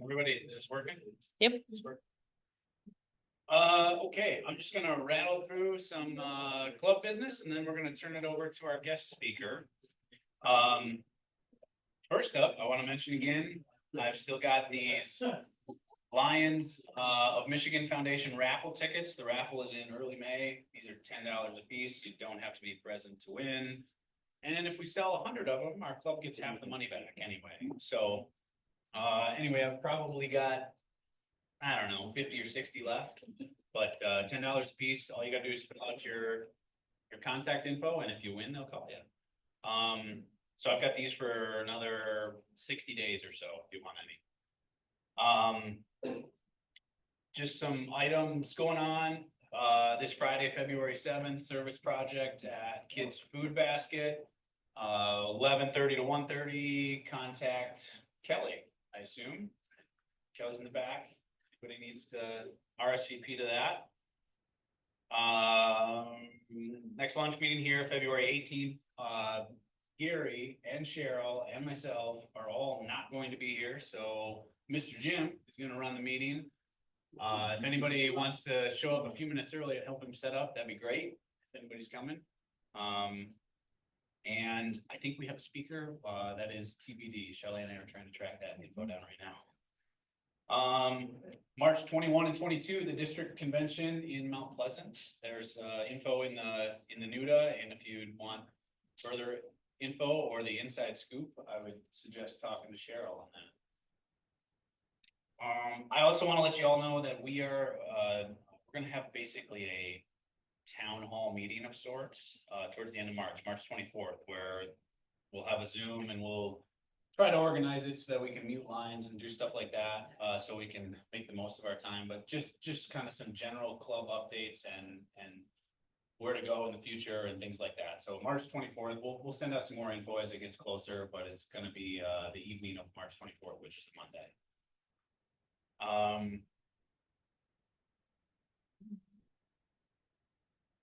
Everybody, is this working? Yep. Okay, I'm just gonna rattle through some, club business and then we're gonna turn it over to our guest speaker. First up, I wanna mention again, I've still got these Lions, of Michigan Foundation raffle tickets. The raffle is in early May. These are $10 a piece. You don't have to be present to win. And if we sell 100 of them, our club gets half the money back anyway. So, anyway, I've probably got, I don't know, 50 or 60 left, but $10 a piece. All you gotta do is fill out your contact info, and if you win, they'll call you. So I've got these for another 60 days or so if you want any. Just some items going on. This Friday, February 7th, service project at Kids Food Basket. 11:30 to 1:30. Contact Kelly, I assume. Kelly's in the back. Anybody needs to RSVP to that. Next lunch meeting here, February 18th. Gary and Cheryl and myself are all not going to be here, so Mr. Jim is going to run the meeting. If anybody wants to show up a few minutes early and help him set up, that'd be great. If anybody's coming. And I think we have a speaker, that is TBD. Shelley and I are trying to track that info down right now. March 21 and 22, the district convention in Mount Pleasant. There's info in the NUDA, and if you'd want further info or the inside scoop, I would suggest talking to Cheryl on that. I also want to let you all know that we're going to have basically a town hall meeting of sorts towards the end of March 24th, where we'll have a Zoom and we'll try to organize it so that we can mute lines and do stuff like that, so we can make the most of our time. But just kind of some general club updates and where to go in the future and things like that. So March 24th, we'll send out some more info as it gets closer, but it's going to be the evening of March 24th, which is a Monday.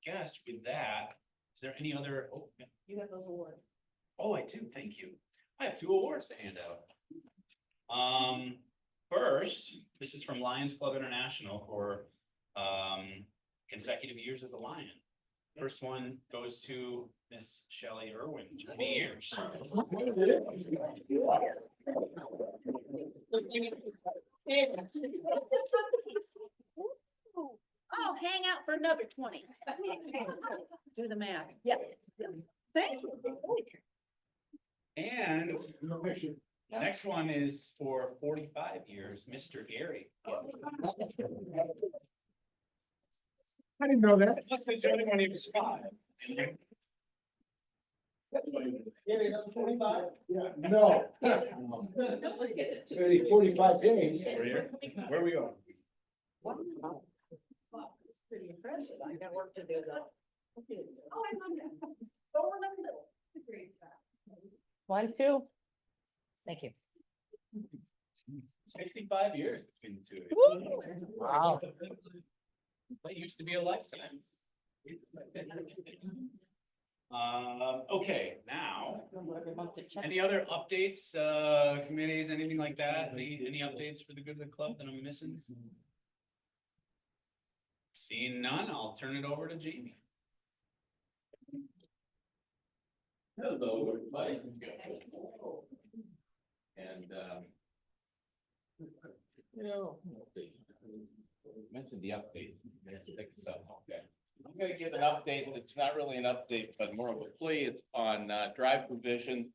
Guess with that, is there any other? Oh, yeah. You have those awards. Oh, I do. Thank you. I have 2 awards to hand out. First, this is from Lions Club International for consecutive years as a Lion. First one goes to Miss Shelley Irwin, 20 years. Oh, hang out for another 20. Do the math. Yeah. Thank you. And next one is for 45 years, Mr. Gary. I didn't know that. Plus they joined when he was 5. No. 45 days. Where are we going? Wow, it's pretty impressive. I got work to do though. Oh, I love that. Go in the middle. Great. 1, 2. Thank you. 65 years between the two of you. Wow. That used to be a lifetime. Okay, now, any other updates, committees, anything like that? Any updates for the good of the club that I'm missing? Seeing none, I'll turn it over to Jamie. Hello, everybody. And, mentioned the update. Okay. I'm gonna give an update. It's not really an update, but more of a plea. It's on drive provision.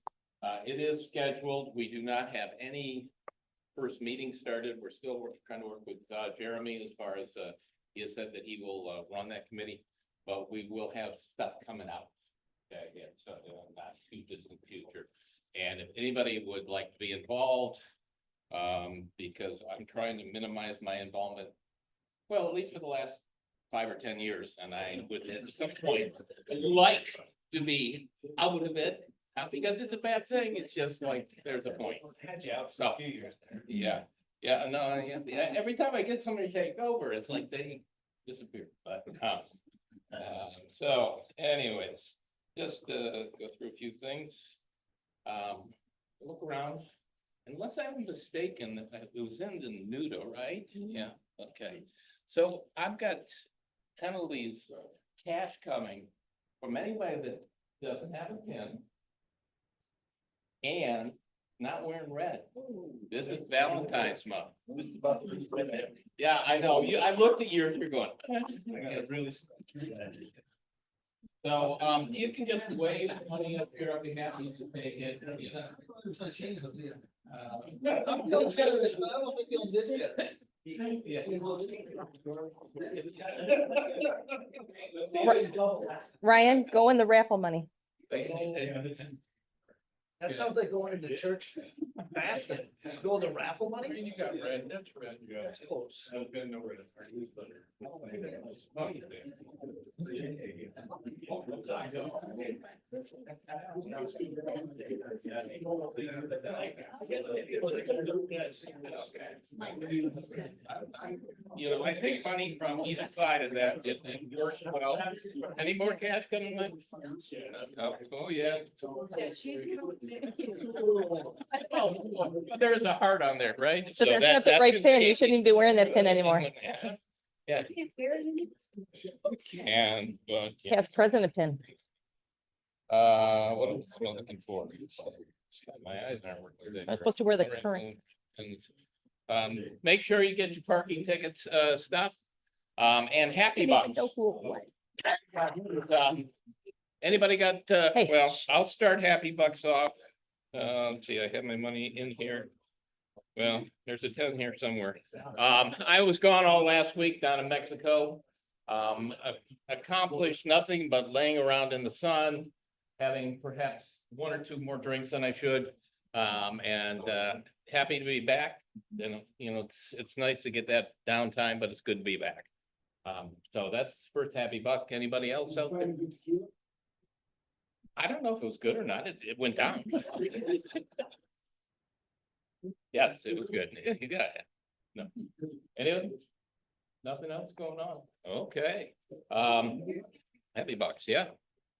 It is scheduled. We do not have any first meeting started. We're still trying to work with Jeremy as far as he has said that he will run that committee, but we will have stuff coming out. Okay, yeah, so not too distant future. And if anybody would like to be involved, because I'm trying to minimize my involvement, well, at least for the last 5 or 10 years, and I would at some point like to be out of it, not because it's a bad thing. It's just like there's a point. Had you out for a few years there. Yeah, no, yeah. Every time I get somebody to take over, it's like they disappear. But so, anyways, just go through a few things. look around. Unless I'm mistaken, it was in the Nudo, right? Yeah, okay. So I've got penalties, cash coming from anybody that doesn't have a pin. And not wearing red. This is Valentine's month. This is about to be. Yeah, I know. I looked at yours, you're going. So, you can just wave money up here, I'll be happy to take it. I'm feeling generous, but I don't know if I feel this generous. Ryan, go in the raffle money. That sounds like going into church basket, go to raffle money. You got red, that's red. That's close. I've been nowhere to. You know, I think money from either side of that didn't work well. Any more cash coming in? Oh, yeah. Oh, there is a heart on there, right? But that's not the right pin. You shouldn't even be wearing that pin anymore. Yeah. And, but, yeah. Past president pin. What am I looking for? My eyes aren't working. I'm supposed to wear the current. Make sure you get your parking tickets, stuff, and happy Didn't even bucks. know who it was. Anybody got, Hey. well, I'll start happy bucks off. Let's see, I have my money in here. Well, there's a 10 here somewhere. I was gone all last week down in Mexico. Accomplished nothing but laying around in the sun, having perhaps one or two more drinks than I should. And happy to be back. And, you know, it's nice to get that downtime, but it's good to be back. So that's first happy buck. Anybody else out there? I don't know if it was good or not. It went down. Yes, it was good. You got it. No. Anyone? Nothing else going on? Okay. Happy bucks, yeah.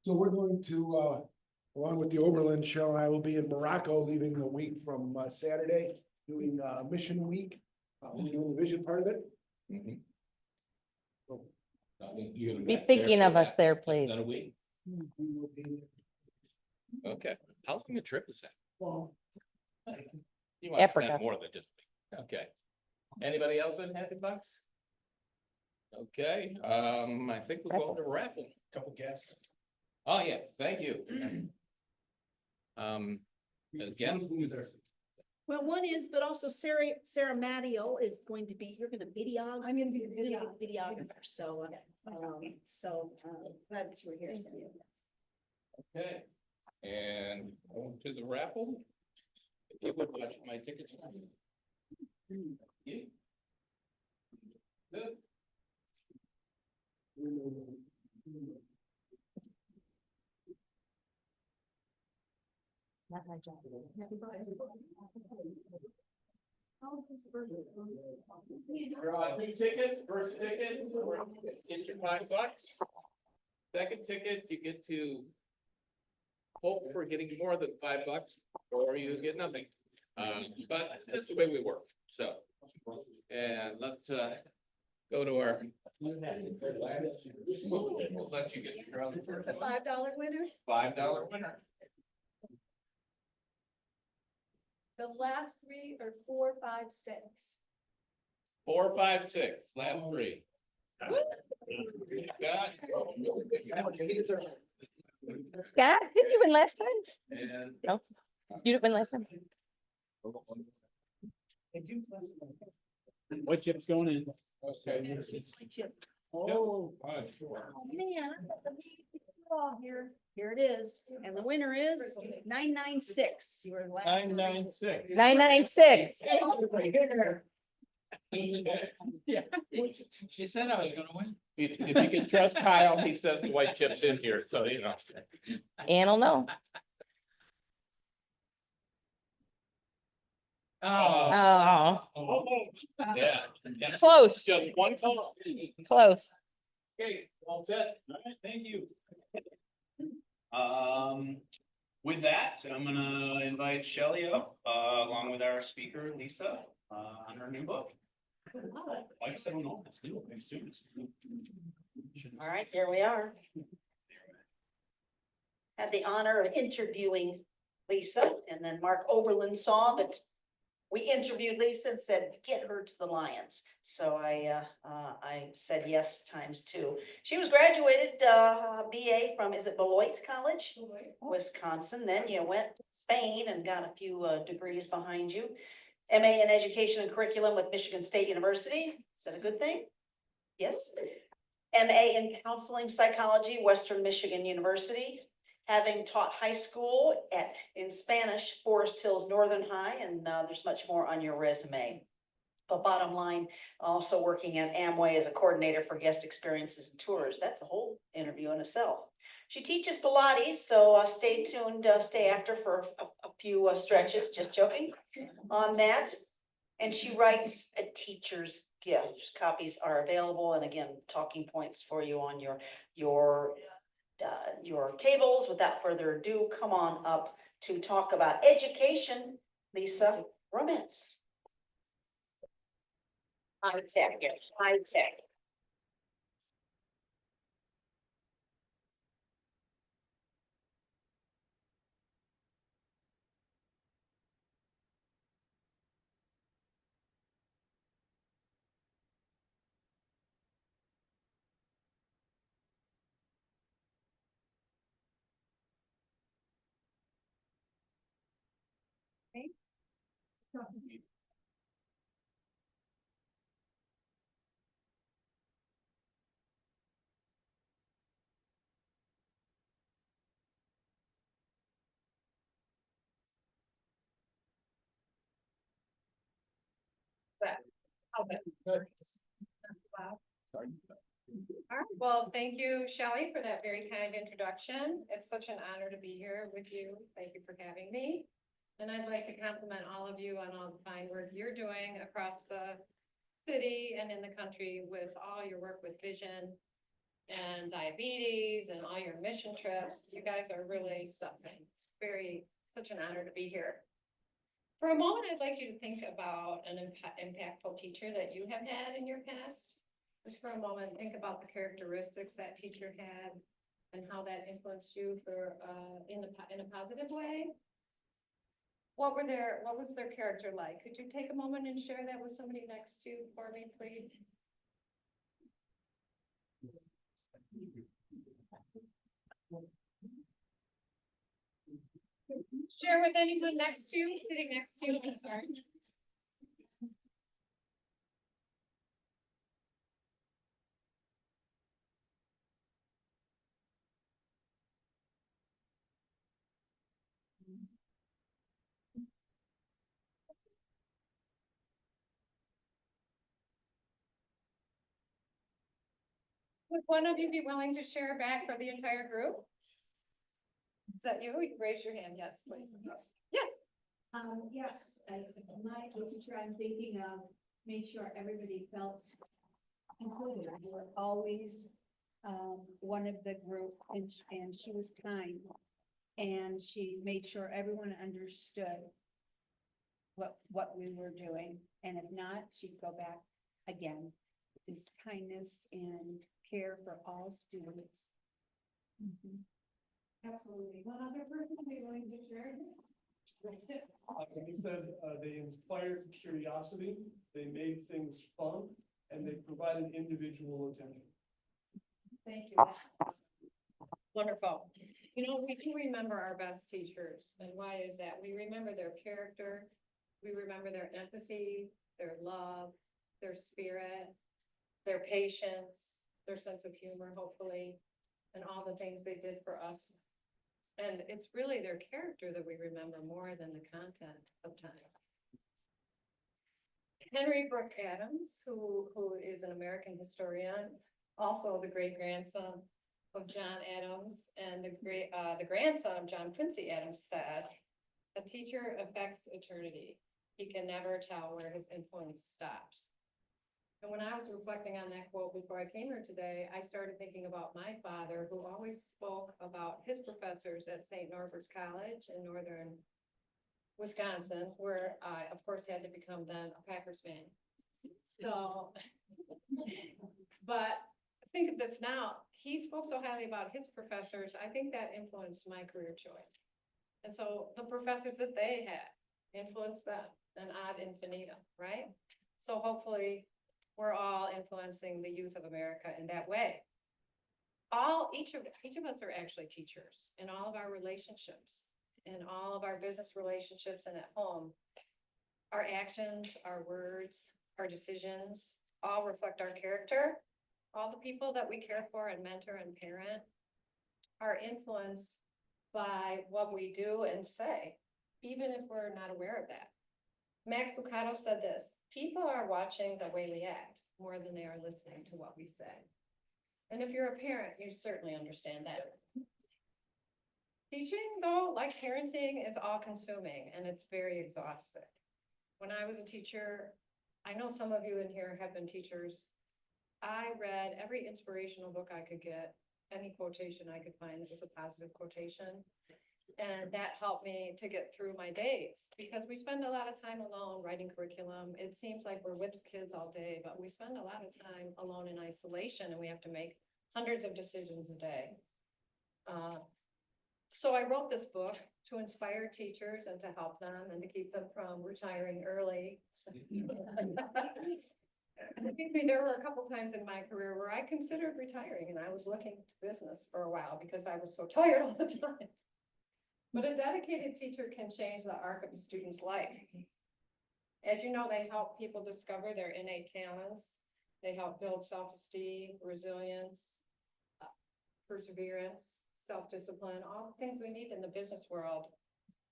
So we're going to, along with the Overland Show, I will be in Morocco, leaving the week from Saturday, doing Mission Week. We're doing the vision part of it. Mhm. Be thinking of us there, please. Another week? We will be, Okay. How long a trip is that? well, You want to Africa. spend more than just, okay. Anybody else in happy bucks? Okay, I think we'll go to raffle. Couple guests. Oh, yes, thank you. Again, Well, one is, but also Sarah Mattio is going to be, you're gonna video. I'm gonna be the videographer, so, glad that you were here. Sarah. okay, and going to the raffle. If you would watch my tickets. Yeah. Good. Not my job. Draw 2 tickets, first ticket, get your $5. Second ticket, you get to hope for getting more than $5, or you get nothing. But that's the way we work, so. And let's, go to our. We'll let you get your other first. The $5 winner, $5 winner. the last 3 are 4, 5, 6. 4, 5, 6, last 3. Got. Scott, didn't you win last time? And No, you didn't win last time. What chip's going in? okay. Oh, Yep. man. Here it is, and the winner is 996. You were last. 996. 996. Yeah. She said I was gonna win. If you can trust Kyle, he says the white chips in here, so you know. Ann will know. Oh. Oh, Yeah. close, Just one call. close. Okay, all set. All right, thank you. with that, I'm gonna invite Shelley up, along with our speaker, Lisa, on her new book. I guess I don't know if it's new, I assume it's new. All right, here we are. Had the honor of interviewing Lisa, and then Mark Oberlin saw that we interviewed Lisa and said, get her to the Lions. So I said yes times two. She was graduated, BA from, is it Beloit College? Wisconsin. Then you went to Spain and got a few degrees behind you. MA in Education and Curriculum with Michigan State University. Is that a good thing? Yes. MA in Counseling Psychology, Western Michigan University. Having taught high school in Spanish, Forest Hills Northern High, and there's much more on your resume. But bottom line, also working at Amway as a coordinator for guest experiences and tours. That's a whole interview in itself. She teaches Pilates, so stay tuned, stay after for a few stretches, just joking on that. And she writes a teacher's gift. Copies are available, and again, talking points for you on your tables. Without further ado, come on up to talk about education, Lisa Romence. High tech, high tech. All right, well, thank you, Shelley, for that very kind introduction. It's such an honor to be here with you. Thank you for having me. And I'd like to compliment all of you on all the fine work you're doing across the city and in the country with all your work with vision and diabetes and all your mission trips. You guys are really something. It's such an honor to be here. For a moment, I'd like you to think about an impactful teacher that you have had in your past. Just for a moment, think about the characteristics that teacher had and how that influenced you in a positive way. What was their character like? Could you take a moment and share that with somebody next to you for me, please? Share with anyone next to you, sitting next to you, I'm sorry. Would one of you be willing to share back for the entire group? Is that you? You can raise your hand. Yes, please. Yes. Yes, my teacher I'm thinking of made sure everybody felt included. We were always one of the group, and she was kind. And she made sure everyone understood what we were doing. And if not, she'd go back again. This kindness and care for all students. Absolutely. One other person be willing to share this? Like you said, they inspired curiosity, they made things fun, and they provided individual attention. Thank you. Wonderful. You know, we do remember our best teachers. And why is that? We remember their character. We remember their empathy, their love, their spirit, their patience, their sense of humor, hopefully, and all the things they did for us. And it's really their character that we remember more than the content sometimes. Henry Brooke Adams, who is an American historian, also the great grandson of John Adams, and the grandson of John Quincy Adams said, "A teacher affects eternity. He can never tell where his influence stops." And when I was reflecting on that quote before I came here today, I started thinking about my father, who always spoke about his professors at St. Norbert's College in northern Wisconsin, where I, of course, had to become then a Packers fan. So, but think of this now, he spoke so highly about his professors, I think that influenced my career choice. And so the professors that they had influenced them, an ad infinitum, right? So hopefully, we're all influencing the youth of America in that way. Each of us are actually teachers in all of our relationships, in all of our business relationships and at home. Our actions, our words, our decisions, all reflect our character. All the people that we care for and mentor and parent are influenced by what we do and say, even if we're not aware of that. Max Lucado said this: people are watching the way we act more than they are listening to what we say. And if you're a parent, you certainly understand that. Teaching, though, like parenting, is all consuming and it's very exhausting. When I was a teacher, I know some of you in here have been teachers. I read every inspirational book I could get, any quotation I could find that was a positive quotation. And that helped me to get through my days, because we spend a lot of time alone writing curriculum. It seems like we're with kids all day, but we spend a lot of time alone in isolation and we have to make hundreds of decisions a day. So I wrote this book to inspire teachers and to help them and to keep them from retiring early. I think there were a couple times in my career where I considered retiring and I was looking to business for a while because I was so tired all the time. But a dedicated teacher can change the arc of a student's life. As you know, they help people discover their innate talents. They help build self-esteem, resilience, perseverance, self-discipline, all the things we need in the business world.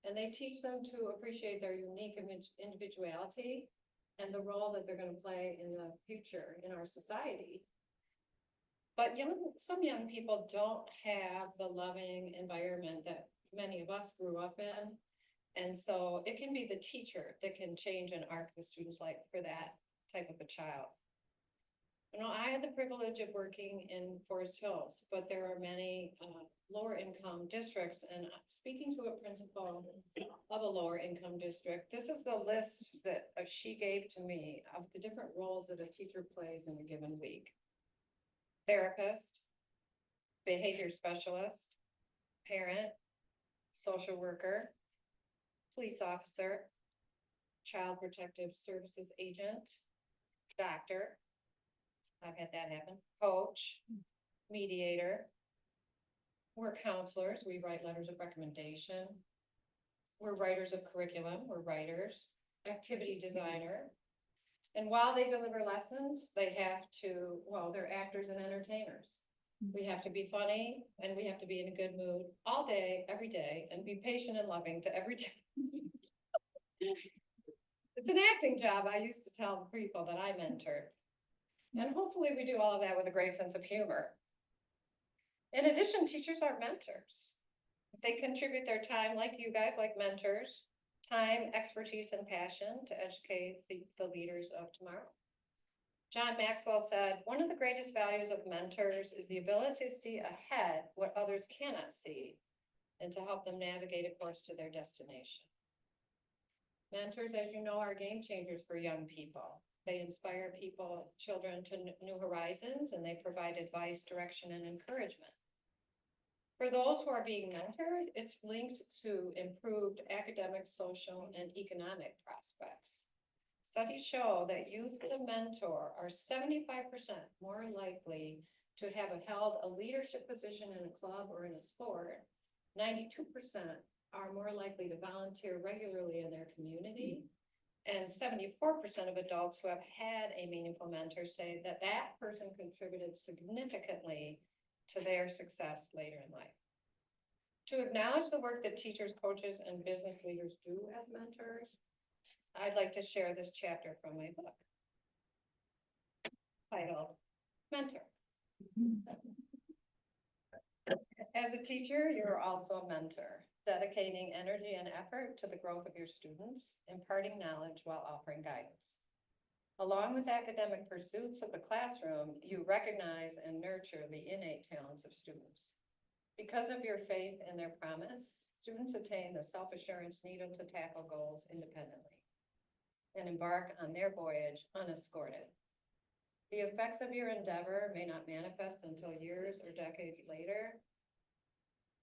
And they teach them to appreciate their unique individuality and the role that they're going to play in the future in our society. But some young people don't have the loving environment that many of us grew up in. And so it can be the teacher that can change an arc of a student's life for that type of a child. You know, I had the privilege of working in Forest Hills, but there are many lower income districts, and speaking to a principal of a lower income district, this is the list that she gave to me of the different roles that a teacher plays in a given week. Therapist, behavior specialist, parent, social worker, police officer, child protective services agent, doctor, I've had that happen, coach, mediator. We're counselors, we write letters of recommendation. We're writers of curriculum, we're writers, activity designer. And while they deliver lessons, they have to, well, they're actors and entertainers. We have to be funny and we have to be in a good mood all day, every day, and be patient and loving to every day. It's an acting job, I used to tell the people that I mentored. And hopefully we do all of that with a great sense of humor. In addition, teachers are mentors. They contribute their time, like you guys, like mentors, time, expertise, and passion to educate the leaders of tomorrow. John Maxwell said, one of the greatest values of mentors is the ability to see ahead what others cannot see and to help them navigate a course to their destination. Mentors, as you know, are game changers for young people. They inspire children to new horizons, and they provide advice, direction, and encouragement. For those who are being mentored, it's linked to improved academic, social, and economic prospects. Studies show that youth with a mentor are 75% more likely to have held a leadership position in a club or in a sport. 92% are more likely to volunteer regularly in their community. And 74% of adults who have had a meaningful mentor say that that person contributed significantly to their success later in life. To acknowledge the work that teachers, coaches, and business leaders do as mentors, I'd like to share this chapter from my book titled Mentor. As a teacher, you're also a mentor, dedicating energy and effort to the growth of your students, imparting knowledge while offering guidance. Along with academic pursuits of the classroom, you recognize and nurture the innate talents of students. Because of your faith in their promise, students attain the self-assurance needed to tackle goals independently and embark on their voyage unescorted. The effects of your endeavor may not manifest until years or decades later,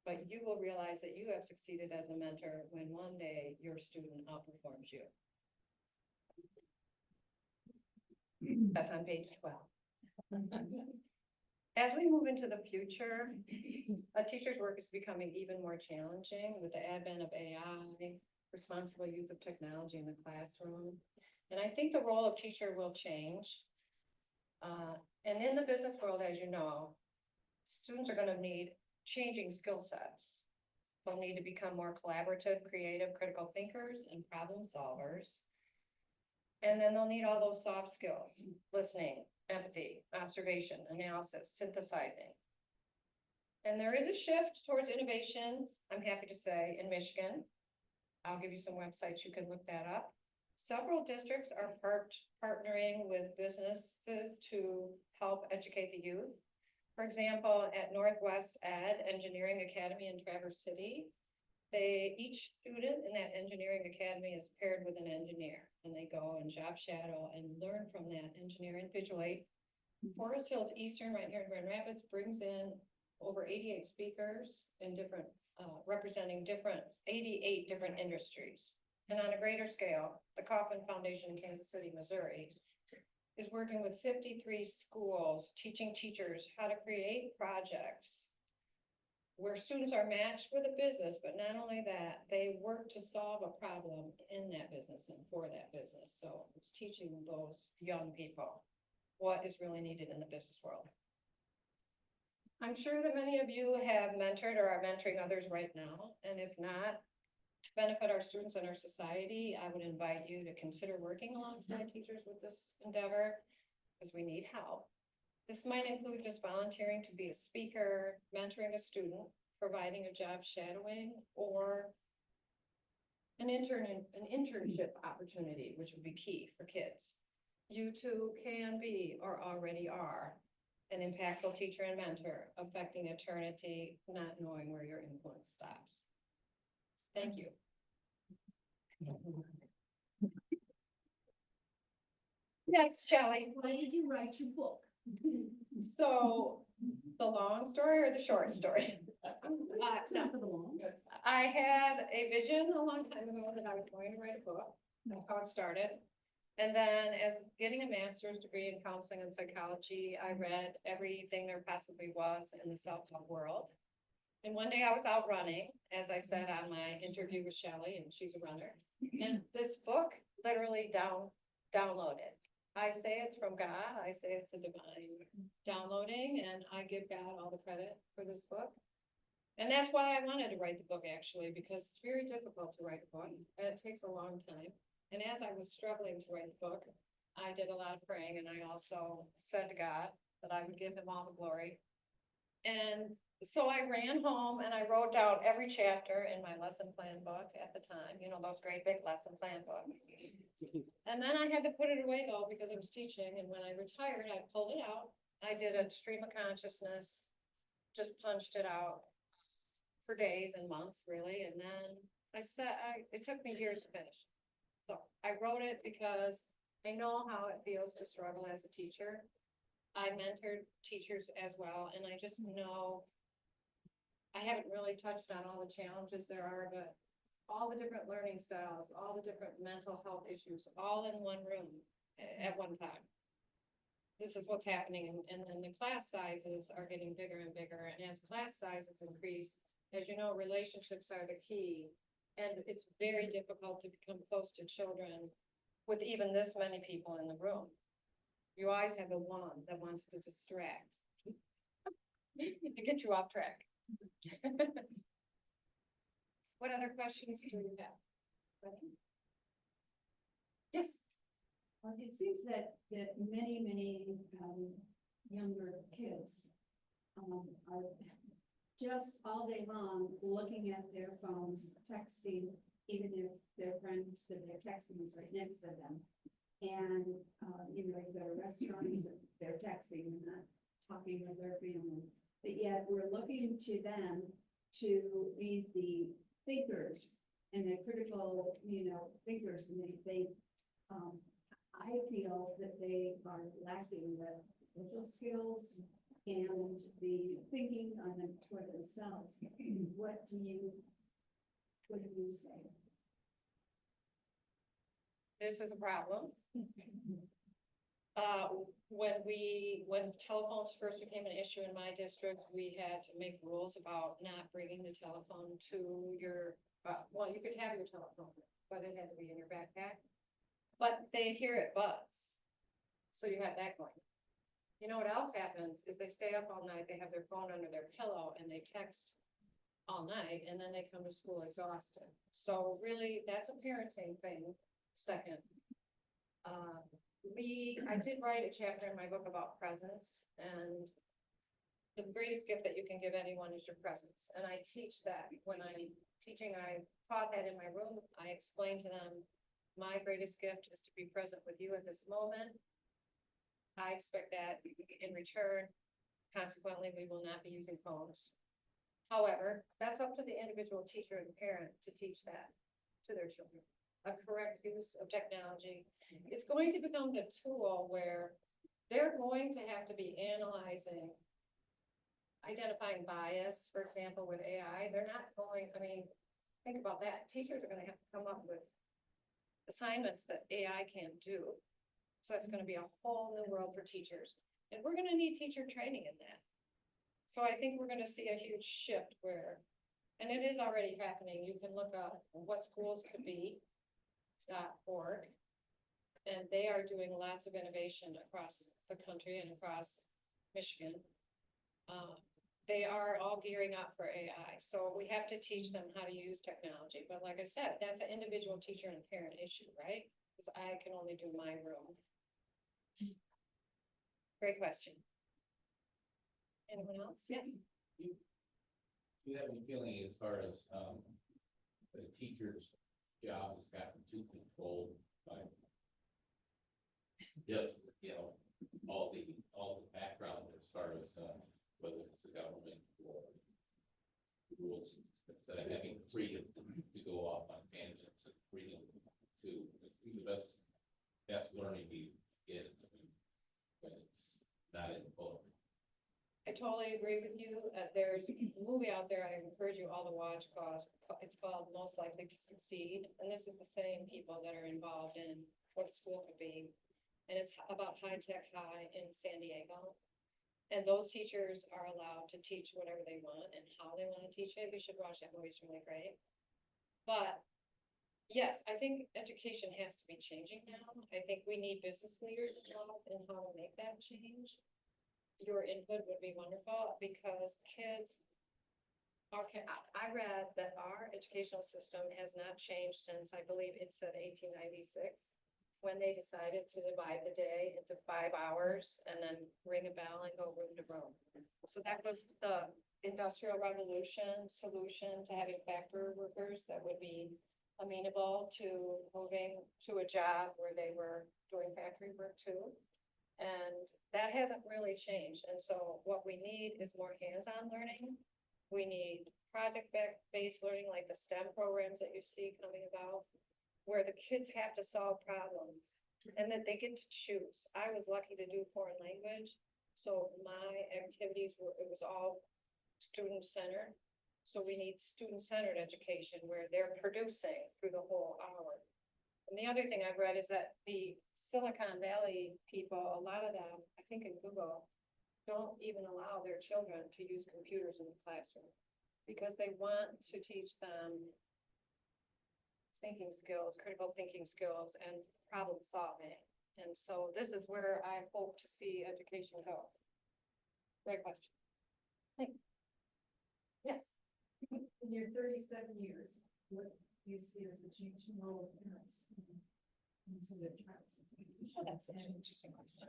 but you will realize that you have succeeded as a mentor when one day your student outperforms you. That's on page 12. As we move into the future, a teacher's work is becoming even more challenging with the advent of AI, responsible use of technology in the classroom. And I think the role of teacher will change. And in the business world, as you know, students are going to need changing skill sets. They'll need to become more collaborative, creative, critical thinkers, and problem solvers. And then they'll need all those soft skills: listening, empathy, observation, analysis, synthesizing. And there is a shift towards innovation, I'm happy to say, in Michigan. I'll give you some websites, you can look that up. Several districts are partnering with businesses to help educate the youth. For example, at Northwest Ed Engineering Academy in Traverse City, each student in that engineering academy is paired with an engineer, and they go and job shadow and learn from that engineer individually. Forest Hills Eastern, right here in Grand Rapids, brings in over 88 speakers in different, representing 88 different industries. And on a greater scale, the Kauffman Foundation in Kansas City, Missouri, is working with 53 schools, teaching teachers how to create projects where students are matched with a business, but not only that, they work to solve a problem in that business and for that business. So it's teaching those young people what is really needed in the business world. I'm sure that many of you have mentored or are mentoring others right now, and if not, to benefit our students and our society, I would invite you to consider working alongside teachers with this endeavor, because we need help. This might include just volunteering to be a speaker, mentoring a student, providing a job shadowing, or an internship opportunity, which would be key for kids. You too can be, or already are, an impactful teacher and mentor, affecting eternity, not knowing where your influence stops. Thank you. Yes, Shelley. Why did you write your book? So, the long story or the short story? Except for the long. I had a vision a long time ago that I was going to write a book. That's how it started. And then as getting a master's degree in counseling and psychology, I read everything there possibly was in the self-help world. And one day I was out running, as I said on my interview with Shelley, and she's a runner. And this book literally downloaded. I say it's from God. I say it's a divine downloading, and I give God all the credit for this book. And that's why I wanted to write the book, actually, because it's very difficult to write a book, and it takes a long time. And as I was struggling to write the book, I did a lot of praying, and I also said to God that I would give him all the glory. And so I ran home and I wrote down every chapter in my lesson plan book at the time, you know, those great big lesson plan books. And then I had to put it away though, because I was teaching, and when I retired, I pulled it out. I did a stream of consciousness, just punched it out for days and months, really. And then it took me years to finish. So I wrote it because I know how it feels to struggle as a teacher. I mentored teachers as well, and I just know I haven't really touched on all the challenges there are, but all the different learning styles, all the different mental health issues, all in one room at one time. This is what's happening, and then the class sizes are getting bigger and bigger, and as class sizes increase, as you know, relationships are the key, and it's very difficult to become close to children with even this many people in the room. You always have the one that wants to distract and get you off track. What other questions do you have? Yes. It seems that many younger kids are just all day long looking at their phones, texting, even if their friend that they're texting is right next to them. And, you know, you go to restaurants, and they're texting and not talking with their family. But yet we're looking to them to be the thinkers and the critical, you know, thinkers, and I feel that they are lacking the social skills and the thinking on them for themselves. What do you say? This is a problem. When telephones first became an issue in my district, we had to make rules about not bringing the telephone to your, well, you could have your telephone, but it had to be in your backpack. But they hear it buzz. So you have that going. You know what else happens is they stay up all night, they have their phone under their pillow and they text all night and then they come to school exhausted. So really, that's a parenting thing. Second, I did write a chapter in my book about presence, and the greatest gift that you can give anyone is your presence. And I teach that when I'm teaching. I taught that in my room. I explained to them, my greatest gift is to be present with you at this moment. I expect that in return. Consequently, we will not be using phones. However, that's up to the individual teacher and parent to teach that to their children. A correct use of technology. It's going to become the tool where they're going to have to be analyzing, identifying bias, for example, with AI. They're not going, I mean, think about that. Teachers are going to have to come up with assignments that AI can't do. So that's going to be a whole new world for teachers. And we're going to need teacher training in that. So I think we're going to see a huge shift where, and it is already happening. You can look up what schools could be.org. And they are doing lots of innovation across the country and across Michigan. They are all gearing up for AI. So we have to teach them how to use technology. But like I said, that's an individual teacher and parent issue, right? Because I can only do my room. Great question. Anyone else? Yes. Do you have any feeling as far as, the teacher's job has gotten too controlled by just, you know, all the background as far as, whether it's the government or the rules, instead of having freedom to go off on tangents and freedom to do the best learning we get when it's not in the book. I totally agree with you. There's a movie out there I encourage you all to watch called, it's called Most Likely to Succeed. And this is the same people that are involved in what school could be. And it's about High Tech High in San Diego. And those teachers are allowed to teach whatever they want and how they want to teach it. You should watch that movie, it's really great. But yes, I think education has to be changing now. I think we need business leaders involved in how to make that change. Your input would be wonderful because kids are, I read that our educational system has not changed since, I believe it said 1896, when they decided to divide the day into 5 hours and then ring a bell and go room to room. So that was the Industrial Revolution solution to having factory workers that would be amenable to moving to a job where they were doing factory work too. And that hasn't really changed. And so what we need is more hands-on learning. We need project-based learning like the STEM programs that you see coming about, where the kids have to solve problems and that they get to choose. I was lucky to do foreign language. So my activities it was all student-centered. So we need student-centered education where they're producing through the whole hour. And the other thing I've read is that the Silicon Valley people, a lot of them, I think in Google, don't even allow their children to use computers in the classroom because they want to teach them thinking skills, critical thinking skills, and problem solving. And so this is where I hope to see education go. Great question. Thank you. Yes. In your 37 years, what do you see as the changing role of parents into the child? Oh, that's such an interesting question.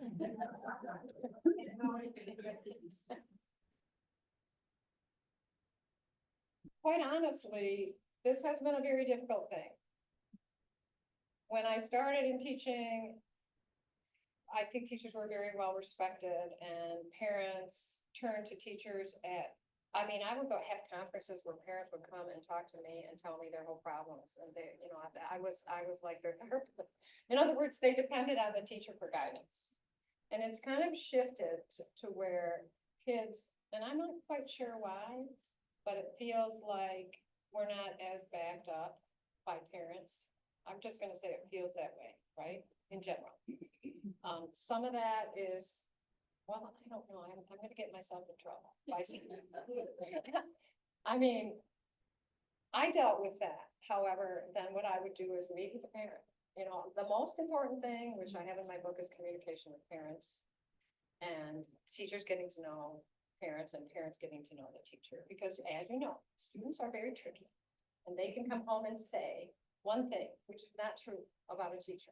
Quite honestly, this has been a very difficult thing. When I started in teaching I think teachers were very well respected and parents turned to teachers I mean, I would go have conferences where parents would come and talk to me and tell me their whole problems and they, you know, I was like their therapist. In other words, they depended on the teacher for guidance. And it's kind of shifted to where kids, and I'm not quite sure why, but it feels like we're not as backed up by parents. I'm just gonna say it feels that way, right, in general. Some of that is, well, I don't know, I'm gonna get myself in trouble by saying that. I mean, I dealt with that, however, then what I would do is meet with the parent. You know, the most important thing, which I have in my book, is communication with parents. And teachers getting to know parents and parents getting to know the teacher, because as you know, students are very tricky. And they can come home and say one thing, which is not true about a teacher.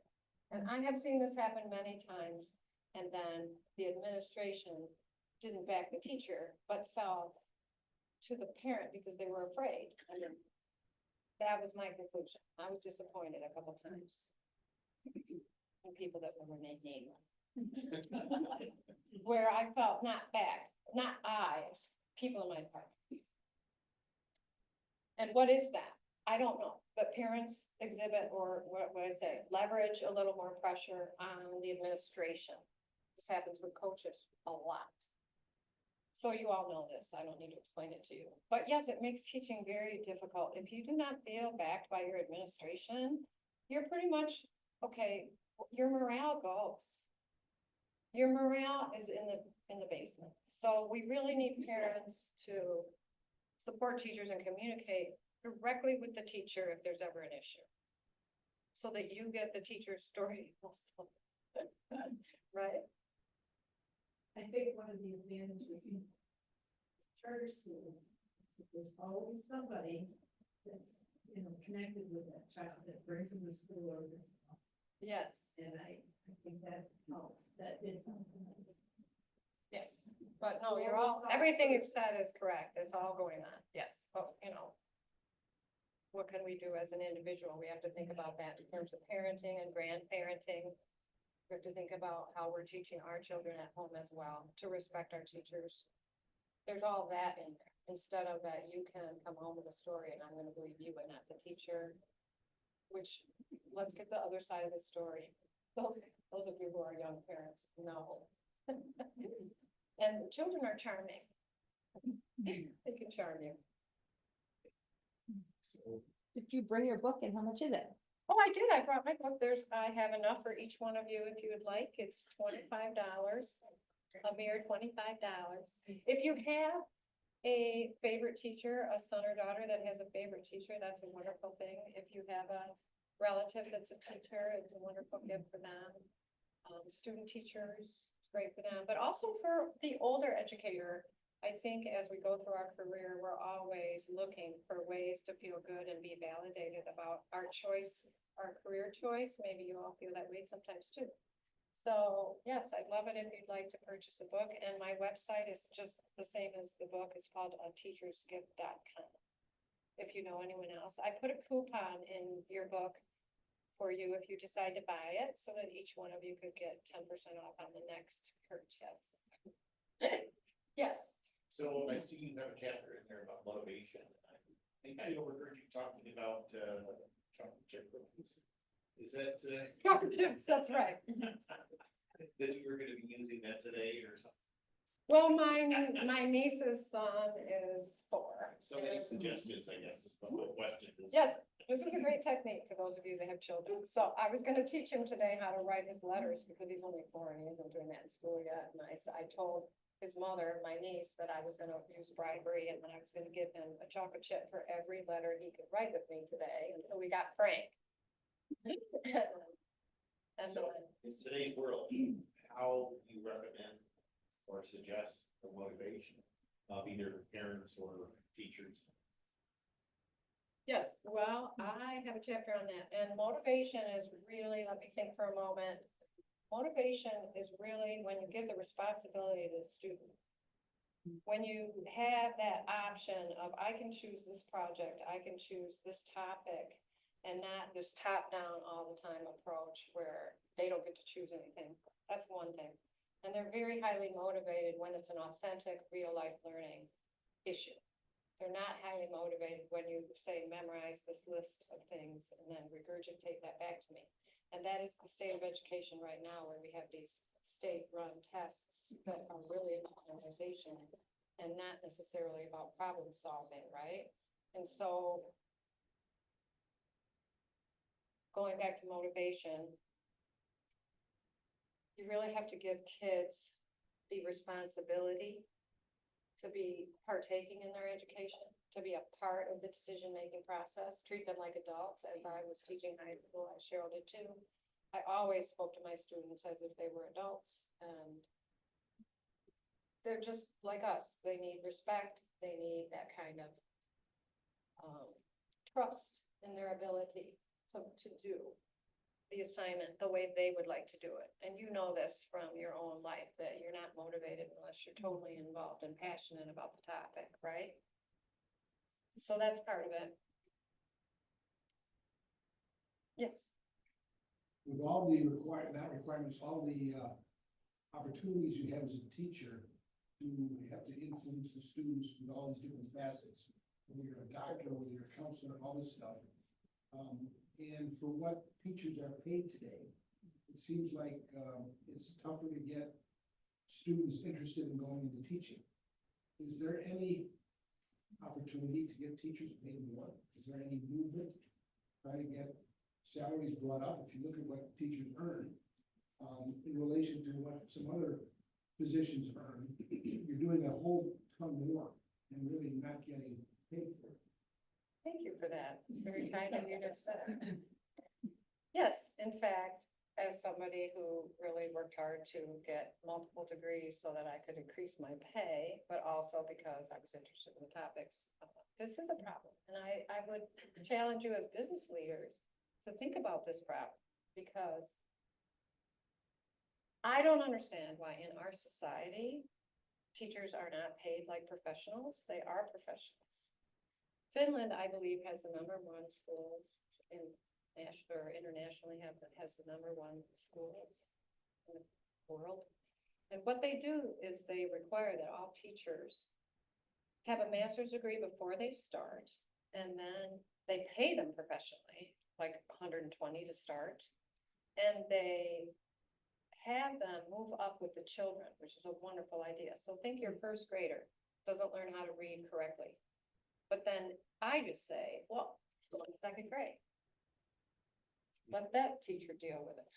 And I have seen this happen many times, and then the administration didn't back the teacher, but fell to the parent because they were afraid. And then that was my conclusion. I was disappointed a couple times. And people that were named nameless. Where I felt not backed, not eyes, people in my department. And what is that? I don't know, but parents exhibit, or what I say, leverage a little more pressure on the administration. This happens with coaches a lot. So you all know this, I don't need to explain it to you. But yes, it makes teaching very difficult. If you do not feel backed by your administration, you're pretty much, okay, your morale goes. Your morale is in the basement. So we really need parents to support teachers and communicate directly with the teacher if there's ever an issue. So that you get the teacher's story also. Right? I think one of the advantages of charter schools, there's always somebody that's, you know, connected with that child that brings them to school or this. Yes, And I think that helps, that did help. yes. But no, you're all, everything you've said is correct. It's all going on. Yes, but you know. What can we do as an individual? We have to think about that in terms of parenting and grandparenting. We have to think about how we're teaching our children at home as well, to respect our teachers. There's all that in there, instead of that you can come home with a story and I'm gonna believe you and not the teacher. Which, let's get the other side of the story. Those of you who are young parents know. And children are charming. They can charm you. Did you bring your book and how much is it? Oh, I did. I brought my book. I have enough for each one of you if you would like. It's $25, a mere $25. If you have a favorite teacher, a son or daughter that has a favorite teacher, that's a wonderful thing. If you have a relative that's a teacher, it's a wonderful gift for them. Student teachers, it's great for them, but also for the older educator. I think as we go through our career, we're always looking for ways to feel good and be validated about our choice, our career choice. Maybe you all feel that way sometimes too. So yes, I'd love it if you'd like to purchase a book, and my website is just the same as the book. It's called ateachersgift.com. If you know anyone else, I put a coupon in your book for you if you decide to buy it, so that each one of you could get 10% off on the next purchase. Yes. So I see you have a chapter in there about motivation. I think I overheard you talking about chocolate chip cookies. Is that Chocolate chips, that's right. that you were gonna be using that today or something? Well, my niece's son is 4. So many suggestions, I guess, is what my question is. Yes, this is a great technique for those of you that have children. So I was gonna teach him today how to write his letters because he's only 4 and he isn't doing that in school yet. And I told his mother, my niece, that I was gonna use bribery and then I was gonna give him a chocolate chip for every letter he could write with me today until we got Frank. And So in today's world, how do you recommend or suggest the motivation of either parents or teachers? yes, well, I have a chapter on that, and motivation is really, let me think for a moment. Motivation is really when you give the responsibility to the student. When you have that option of, I can choose this project, I can choose this topic, and not this top-down all the time approach where they don't get to choose anything. That's one thing. And they're very highly motivated when it's an authentic, real-life learning issue. They're not highly motivated when you say memorize this list of things and then regurgitate that back to me. And that is the state of education right now, where we have these state-run tests that are really about memorization and not necessarily about problem solving, right? And so going back to motivation, you really have to give kids the responsibility to be partaking in their education, to be a part of the decision-making process, treat them like adults. As I was teaching high school, as Cheryl did too, I always spoke to my students as if they were adults, and they're just like us. They need respect. They need that kind of trust in their ability to do the assignment the way they would like to do it. And you know this from your own life, that you're not motivated unless you're totally involved and passionate about the topic, right? So that's part of it. Yes. With all the not requirements, all the opportunities you have as a teacher to have to influence the students with all these different facets, whether you're a doctor, whether you're a counselor, all this stuff. And for what teachers are paid today, it seems like it's tougher to get students interested in going into teaching. Is there any opportunity to get teachers paid more? Is there any movement trying to get salaries brought up? If you look at what teachers earn in relation to what some other positions earn, you're doing a whole ton more and really not getting paid for it. Thank you for that. It's very kind of you to say. Yes, in fact, as somebody who really worked hard to get multiple degrees so that I could increase my pay, but also because I was interested in the topics, this is a problem. And I would challenge you as business leaders to think about this problem, because I don't understand why in our society, teachers are not paid like professionals. They are professionals. Finland, I believe, has the #1 schools in national or internationally has the #1 schools in the world. And what they do is they require that all teachers have a master's degree before they start, and then they pay them professionally, like 120 to start. And they have them move up with the children, which is a wonderful idea. So think your first grader doesn't learn how to read correctly. But then I just say, well, let's go to 2nd grade. Let that teacher deal with it.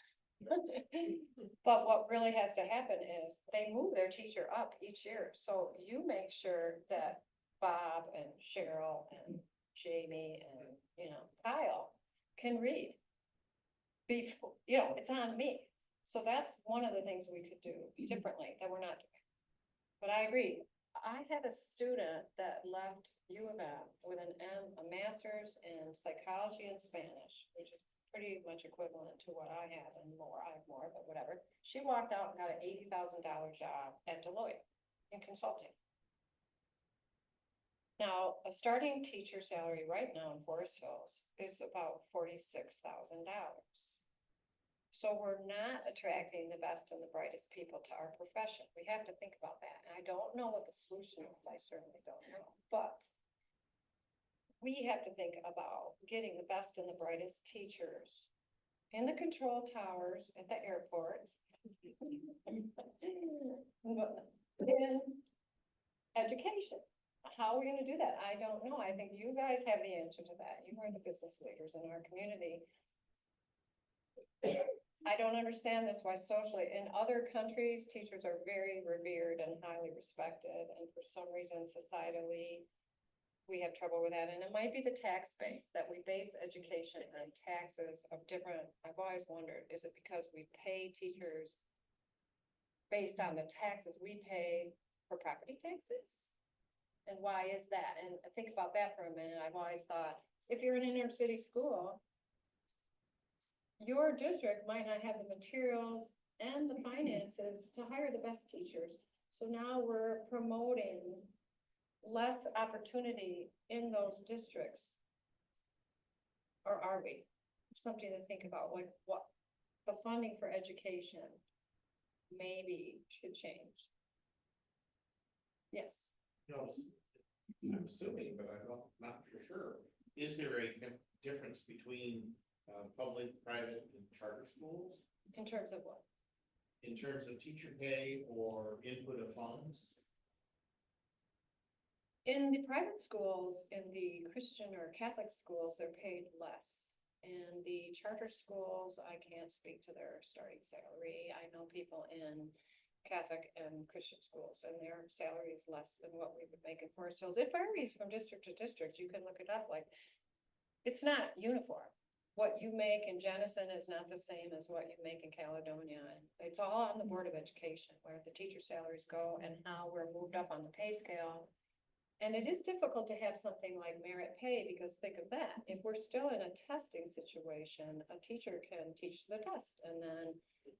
But what really has to happen is they move their teacher up each year. So you make sure that Bob and Cheryl and Jamie and, Kyle can read. Before, it's on me. So that's one of the things we could do differently that we're not doing. But I agree. I had a student that left U of M with a master's in psychology and Spanish, which is pretty much equivalent to what I have and more. I have more, but whatever. She walked out and got an $80,000 job at Deloitte in consulting. Now, a starting teacher salary right now in Forest Hills is about $46,000. So we're not attracting the best and the brightest people to our profession. We have to think about that. And I don't know what the solution is. I certainly don't know. But we have to think about getting the best and the brightest teachers in the control towers at the airports, in education. How are we going to do that? I don't know. I think you guys have the answer to that. You are the business leaders in our community. I don't understand this, why socially, in other countries, teachers are very revered and highly respected, and for some reason societally, we have trouble with that, and it might be the tax base, that we base education on taxes of different, I've always wondered, is it because we pay teachers based on the taxes we pay for property taxes? And why is that? And think about that for a minute. I've always thought, if you're in an inner city school, your district might not have the materials and the finances to hire the best teachers. So now we're promoting less opportunity in those districts Or are we? Something to think about, like what, the funding for education maybe should change. Yes, No, I'm assuming, but I don't, not for sure. Is there a difference between, public, private, and charter schools? in terms of what? In terms of teacher pay or input of funds? In the private schools, in the Christian or Catholic schools, they're paid less. In the charter schools, I can't speak to their starting salary. I know people in Catholic and Christian schools and their salary is less than what we would make in Forest Hills. It varies from district to district. You can look it up, like, it's not uniform. What you make in Jenison is not the same as what you make in Caledonia. And it's all on the Board of Education, where the teacher salaries go and how we're moved up on the pay scale. And it is difficult to have something like merit pay, because think of that, if we're still in a testing situation, a teacher can teach the test and then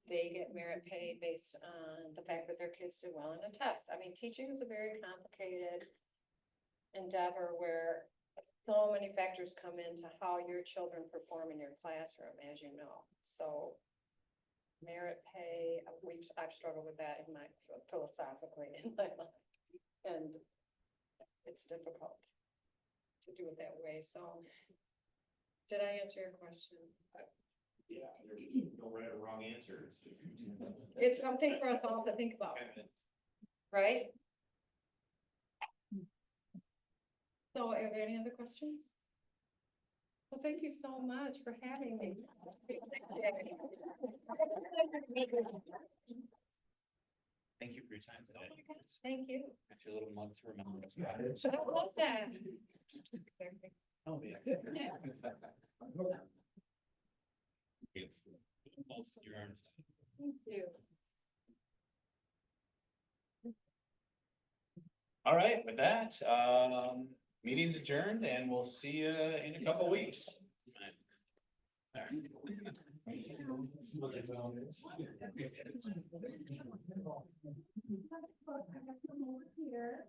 they get merit pay based on the fact that their kids did well in a test. I mean, teaching is a very complicated endeavor where so many factors come into how your children perform in your classroom, as you know. So merit pay, I've struggled with that in my, philosophically in my mind. And it's difficult to do it that way, so. Did I answer your question? Yeah, there's no right or wrong answer, it's just. It's something for us all to think about, right? So are there any other questions? Well, thank you so much for having me. Thank you for your time today. Thank you. Got your little mug to remember us by. I love that. Oh, yeah. Adjourned. Thank you. All right, with that, meeting's adjourned and we'll see you in a couple weeks. All right. Here.